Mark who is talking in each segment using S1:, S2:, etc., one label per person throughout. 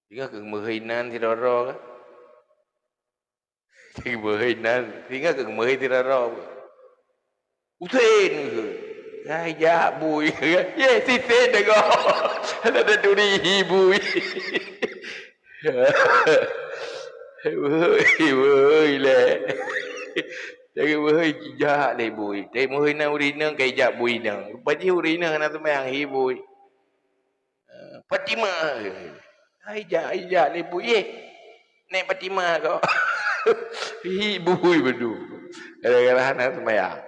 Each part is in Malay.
S1: Tinggal ke mehinan tidak roh. Tinggal mehinan, tinggal ke mehin tidak roh. Usain ke. Saya bui. Ya, si sen dengar. Ada duri bui. Bui le. Jadi bui jahat le bui. Tapi mehinan urina kaya jak bui nang. Pasti urina kena tu yang bui. Fatima. Aija le bui. Nek Fatima kau. Bui bedu. Kadang-kadang anak semayang.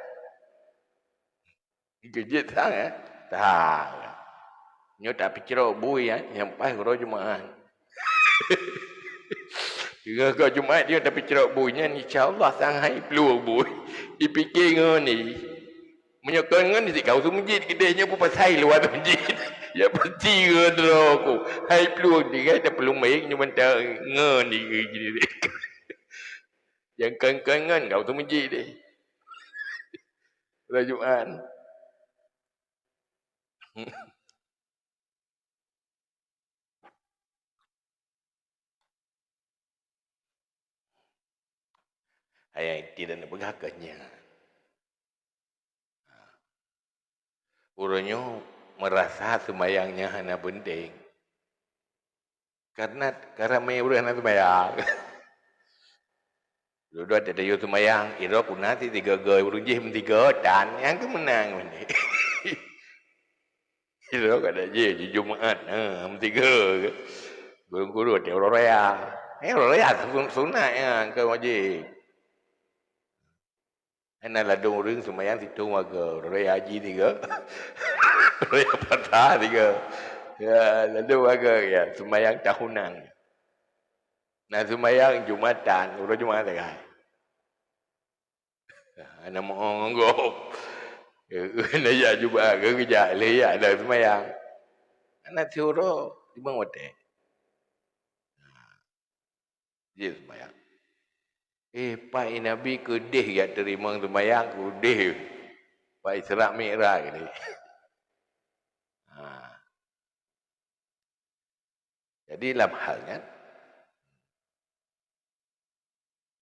S1: Kejut sangat. Tak. Nyo tak pikir bui yang pas kalau Jumaat. Jika kau Jumaat dia tak pikir buinya insya-Allah sangai peluang bui. Dipikir ni. Menyokong ngan di kau tu masjid kedainya pun pasai luar tu masjid. Ya pasti ke aku. Hai peluang dia tak perlu main cuma tak ngan ni gini. Yang kan kau tu masjid dia. Pada Jumaat. Ayah tidak nak bergakannya. Urangnya merasa semayangnya hanya penting. Karena mai urang hanya semayang. Dulu ada yo semayang, ira kuna ti 3 goi urang je 3 dan yang tu menang ni. Ira kada je di Jumaat, 3 ke. Guru-guru ada orang raya. Orang raya sunat ya ke wajib. Ana ladung urang semayang situ warga raya haji 3. Raya patah 3. Ya, lalu warga ya semayang tahunan. Nah semayang Jumatan, urang Jumaat kan. Ana mau ngok. Ana ya Jumaat ke kerja le ya ada semayang. Ana suruh di bang hotel. Dia semayang. Pak Nabi kedih ya terima semayang kedih. Pak Isra Mi'raj ni. Jadi dalam halnya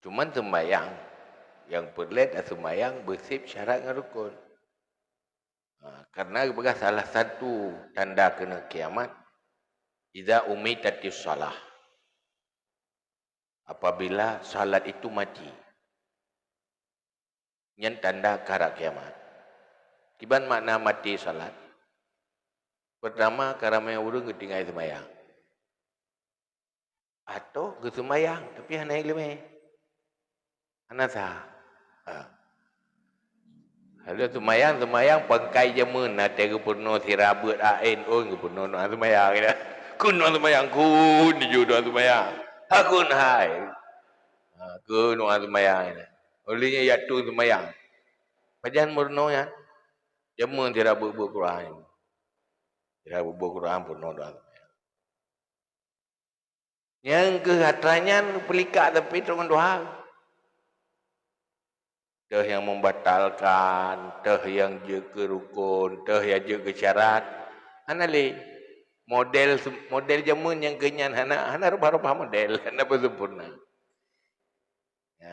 S1: cuman sembahyang yang perlet dan sembahyang bersif syarat dan rukun. Karena bekas salah satu tanda kena kiamat idza umitatis shalah. Apabila salat itu mati. Yang tanda kara kiamat. Kiban makna mati salat? Pertama karena urang ketinggai sembahyang. Atau ke sembahyang tapi hanya ilmu. Hanya sah. Ada sembahyang pakai jamun nanti ke purno sirabut ain ke purno sembahyang kita. Kun sembahyang kun di jodoh sembahyang. Hakun hai. Kun sembahyang ini. Olehnya yaitu sembahyang. Pajan murno ya. Jamun sirabut Quran. Sirabut Quran purno doa. Yang kehatranya pelikat tapi dengan doa. Teh yang membatalkan, teh yang jaga rukun, teh yang jaga syarat. Hana le model zaman yang kenyan hana rubah model, hana bersempurna.